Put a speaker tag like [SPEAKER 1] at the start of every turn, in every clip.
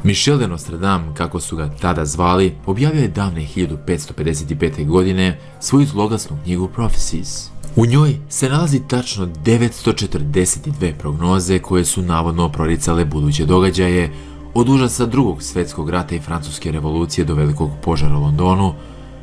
[SPEAKER 1] Michel de Nostradam, kako su ga tada zvali, objavio je davne 1555. godine svoju zloglasnu knjigu Prophecies. U njoj se nalazi tačno 942 prognoze koje su navodno proricale buduće događaje, od užasa Drugog svjetskog rata i Francuske revolucije do velikog požara u Londonu,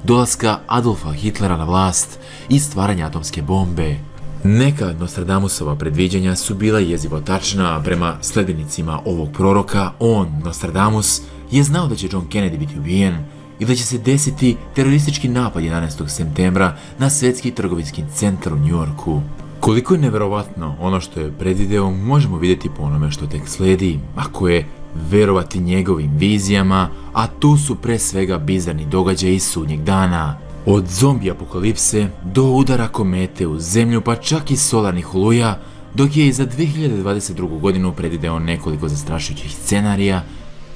[SPEAKER 1] dolaska Adolfa Hitlera na vlast i stvaranja atomske bombe. Neka Nostradamusova predviđanja su bila jezivo tačna, a prema sledbenicima ovog proroka, on, Nostradamus, je znao da će John Kennedy biti ubijen i da će se desiti teroristički napad 11. septembra na svjetski trgovinski centar u New Yorku. Koliko je neverovatno ono što je predvideo možemo vidjeti po onome što tek slijedi, ako je verovati njegovim vizijama, a tu su pre svega bizarni događaji sudnjeg dana. Od zombi apokalipse do udara komete u zemlju pa čak i solarnih oluja, dok je i za 2022. godinu predvideo nekoliko zastrašujućih scenarija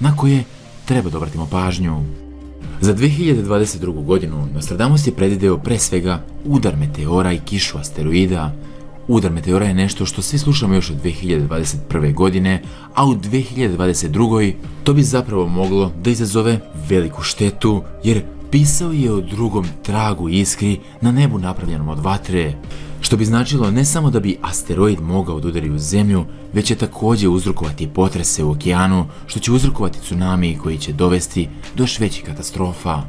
[SPEAKER 1] na koje treba da obratimo pažnju. Za 2022. godinu Nostradamus je predvideo pre svega udar meteora i kišu asteroida. Udar meteora je nešto što svi slušamo još od 2021. godine, a u 2022. to bi zapravo moglo da izazove veliku štetu, jer pisao je o drugom tragu iskri na nebu napravljenom od vatre, što bi značilo ne samo da bi asteroid mogao da udari u zemlju, već će također uzrokovati potrese u okeanu, što će uzrokovati tsunami koji će dovesti do još većih katastrofa.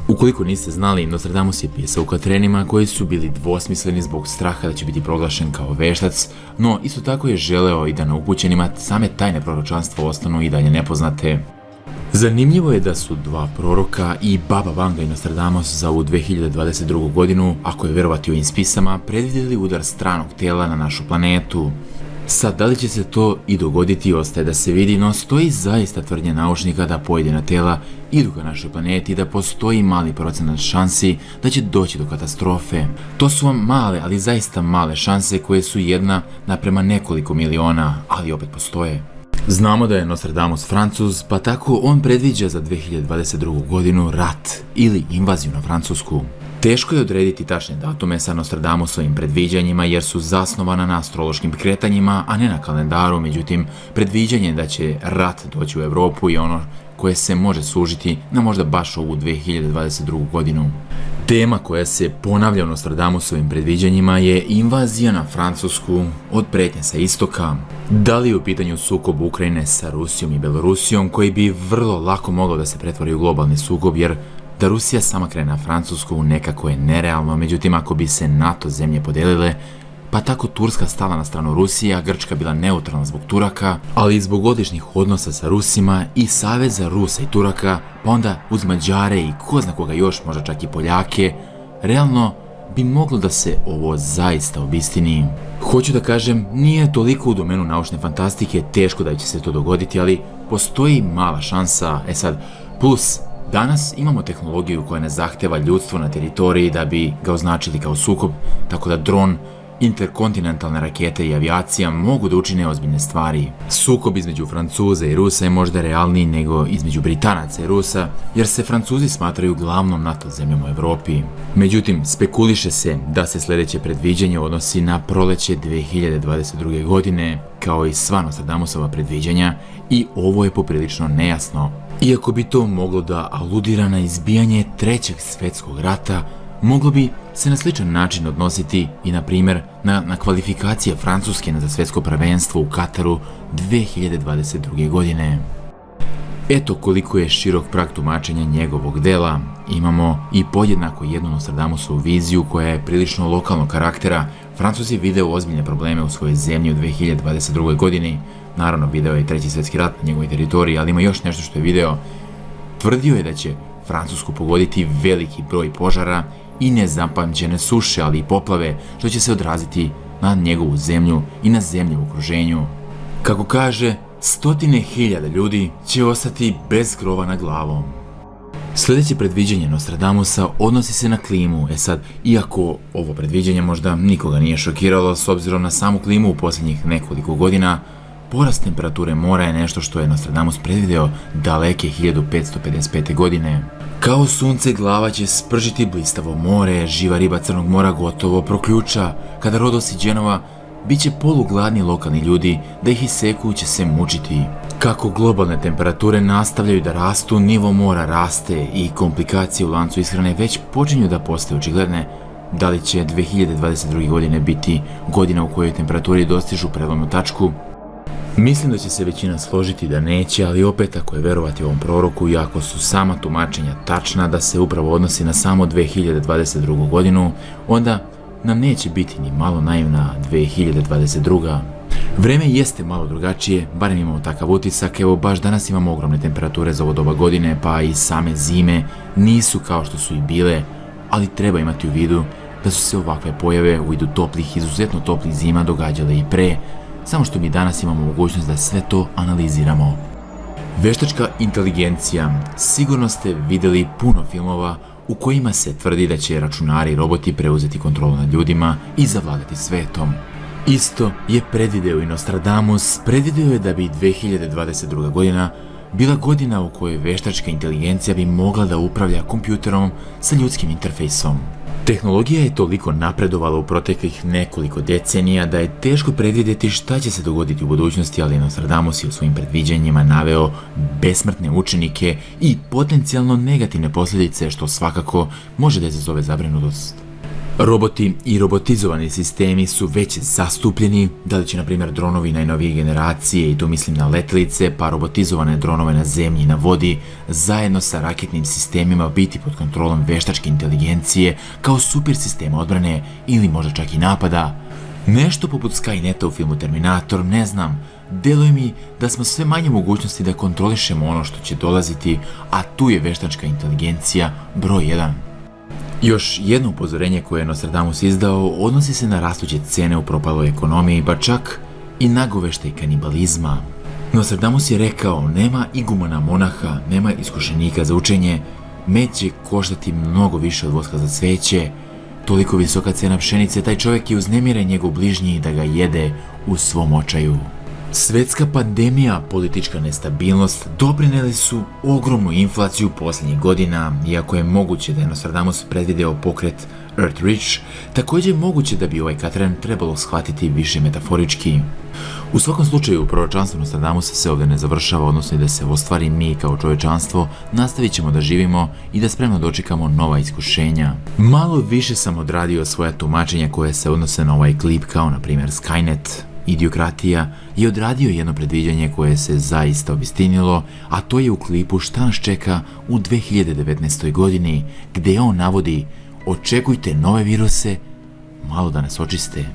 [SPEAKER 1] Ukoliko niste znali, Nostradamus je pisao u kvatrenima koji su bili dvosmisleni zbog straha da će biti proglašen kao veštac, no isto tako je želeo i da neupućenima same tajne proročanstva ostanu i dalje nepoznate. Zanimljivo je da su dva proroka, i Baba Vanga i Nostradamus, za ovu 2022. godinu, ako je verovati ovim spisama, predvidjeli udar stranog tela na našu planetu. Sad, da li će se to i dogoditi, ostaje da se vidi, no stoji zaista tvrdnja naučnika da pojedina tela idu ka našoj planeti i da postoji mali procenat šansi da će doći do katastrofe. To su vam male, ali zaista male šanse koje su jedna naprema nekoliko miliona, ali opet postoje. Znamo da je Nostradamus Francuz, pa tako on predviđa za 2022. godinu rat ili invaziju na Francusku. Teško je odrediti tačne datume sa Nostradamusovim predviđanjima jer su zasnovana na astrološkim kretanjima, a ne na kalendaru, međutim, predviđanje da će rat doći u Europu je ono koje se može sužiti na možda baš ovu 2022. godinu. Tema koja se ponavlja u Nostradamusovim predviđanjima je invazija na Francusku od pretnje sa istoka. Da li je u pitanju sukob Ukrajine sa Rusijom i Belorusijom, koji bi vrlo lako mogao da se pretvori u globalni sukob, jer da Rusija sama krene na Francusku nekako je nerealno, međutim ako bi se NATO zemlje podelile, pa tako Turska stala na stranu Rusije, a Grčka bila neutralna zbog Turaka, ali i zbog odličnih odnosa sa Rusima i saveza Rusa i Turaka, pa onda uz Mađare i ko zna koga još, možda čak i Poljake, realno bi moglo da se ovo zaista obistini. Hoću da kažem, nije toliko u domenu naučne fantastike, teško da će se to dogoditi, ali postoji mala šansa. Plus, danas imamo tehnologiju koja ne zahteva ljudstvo na teritoriji da bi ga označili kao sukob, tako da dron, interkontinentalne rakete i avijacija mogu da učine ozbiljne stvari. Sukob između Francuza i Rusa je možda realniji nego između Britanaca i Rusa, jer se Francuzi smatraju glavnom NATO zemljom u Evropi. Međutim, spekuliše se da se sljedeće predviđanje odnosi na proleće 2022. godine, kao i sva Nostradamusova predviđanja, i ovo je poprilično nejasno. Iako bi to moglo da aludira na izbijanje Trećeg svjetskog rata, moglo bi se na sličan način odnositi i, na primjer, na kvalifikacije Francuske za svjetsko prvenstvo u Kataru 2022. godine. Eto koliko je širok prag tumačenja njegovog dela. Imamo i podjednako jednu Nostradamusovu viziju koja je prilično lokalnog karaktera. Francuz je video ozbiljne probleme u svojoj zemlji u 2022. godini. Naravno, video je Treći svjetski rat na njegovoj teritoriji, ali ima još nešto što je video. Tvrdio je da će Francusku pogoditi veliki broj požara i nezapamćene suše, ali i poplave, što će se odraziti na njegovu zemlju i na zemlje u okruženju. Kako kaže, 100.000 ljudi će ostati bez krova nad glavom. Sljedeće predviđanje Nostradamusa odnosi se na klimu. Iako ovo predviđanje možda nikoga nije šokiralo, s obzirom na samu klimu u posljednjih nekoliko godina, porast temperature mora je nešto što je Nostradamus predvideo daleke 1555. godine. Kao sunce glava će spržiti blistavo more, živa riba Crnog mora gotovo proključa, kada Rodos i Dženova bit će polugladni lokalni ljudi, da ih iseku će se mučiti. Kako globalne temperature nastavljaju da rastu, nivo mora raste i komplikacije u lancu ishrane već počinju da postaju očigledne. Da li će 2022. godine biti godina u kojoj temperaturi dostižu prelomnu tačku? Mislim da će se većina složiti da neće, ali opet ako je verovati ovom proroku i ako su sama tumačenja tačna da se upravo odnosi na samo 2022. godinu, onda nam neće biti ni malo naivna 2022. Vreme jeste malo drugačije, barem imamo takav utisak, evo baš danas imamo ogromne temperature za ovo doba godine, pa i same zime nisu kao što su i bile, ali treba imati u vidu da su se ovakve pojave u vidu toplih, izuzetno toplih zima događale i pre, samo što mi danas imamo mogućnost da sve to analiziramo. Veštačka inteligencija. Sigurno ste vidjeli puno filmova u kojima se tvrdi da će računari i roboti preuzeti kontrolu nad ljudima i zavladati svetom. Isto je predvideo i Nostradamus, predvideo je da bi 2022. godina bila godina u kojoj veštačka inteligencija bi mogla da upravlja kompjuterom sa ljudskim interfejsom. Tehnologija je toliko napredovala u proteklih nekoliko decenija da je teško predvidjeti šta će se dogoditi u budućnosti, ali Nostradamus je u svojim predviđanjima naveo besmrtne učenike i potencijalno negativne posljedice, što svakako može da izazove zabrinutost. Roboti i robotizovani sistemi su već zastupljeni, da li će na primjer dronovi najnovije generacije, i tu mislim na letelice, pa robotizovane dronove na zemlji i na vodi, zajedno sa raketnim sistemima biti pod kontrolom veštačke inteligencije kao super sistema odbrane ili možda čak i napada. Nešto poput Skyneta u filmu Terminator, ne znam, deluje mi da smo sve manje mogućnosti da kontrolišemo ono što će dolaziti, a tu je veštačka inteligencija broj 1. Još jedno upozorenje koje je Nostradamus izdao odnosi se na rastuće cene u propaloj ekonomiji, pa čak i nagoveštaj kanibalizma. Nostradamus je rekao: nema igumana monaha, nema iskušenika za učenje, med će koštati mnogo više od voska za cveće, toliko visoka cena pšenice, taj čovjek je uznemiren njegov bližnji da ga jede u svom očaju. Svetska pandemija, politička nestabilnost doprineli su ogromnu inflaciju posljednjih godina, iako je moguće da je Nostradamus predvideo pokret Earthreach, također je moguće da bi ovaj katran trebalo shvatiti više metaforički. U svakom slučaju, proročanstvo Nostradamusa se ovdje ne završava, odnosno da se ostvari, mi kao čovječanstvo nastavit ćemo da živimo i da spremno dočekamo nova iskušenja. Malo više sam odradio svoja tumačenja koje se odnose na ovaj klip, kao na primjer Skynet. Idiokratija je odradio jedno predviđanje koje se zaista obistinilo, a to je u klipu Šta nas čeka u 2019. godini, gdje on navodi: očekujte nove viruse, malo da nas očiste.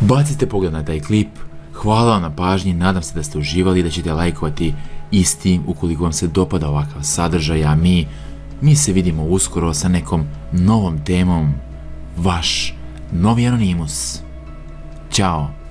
[SPEAKER 1] Bacite pogled na taj klip, hvala vam na pažnji, nadam se da ste uživali i da ćete lajkovati isti ukoliko vam se dopada ovakav sadržaj, a mi se vidimo uskoro sa nekom novom temom. Vaš novi Anonimus. Ćao.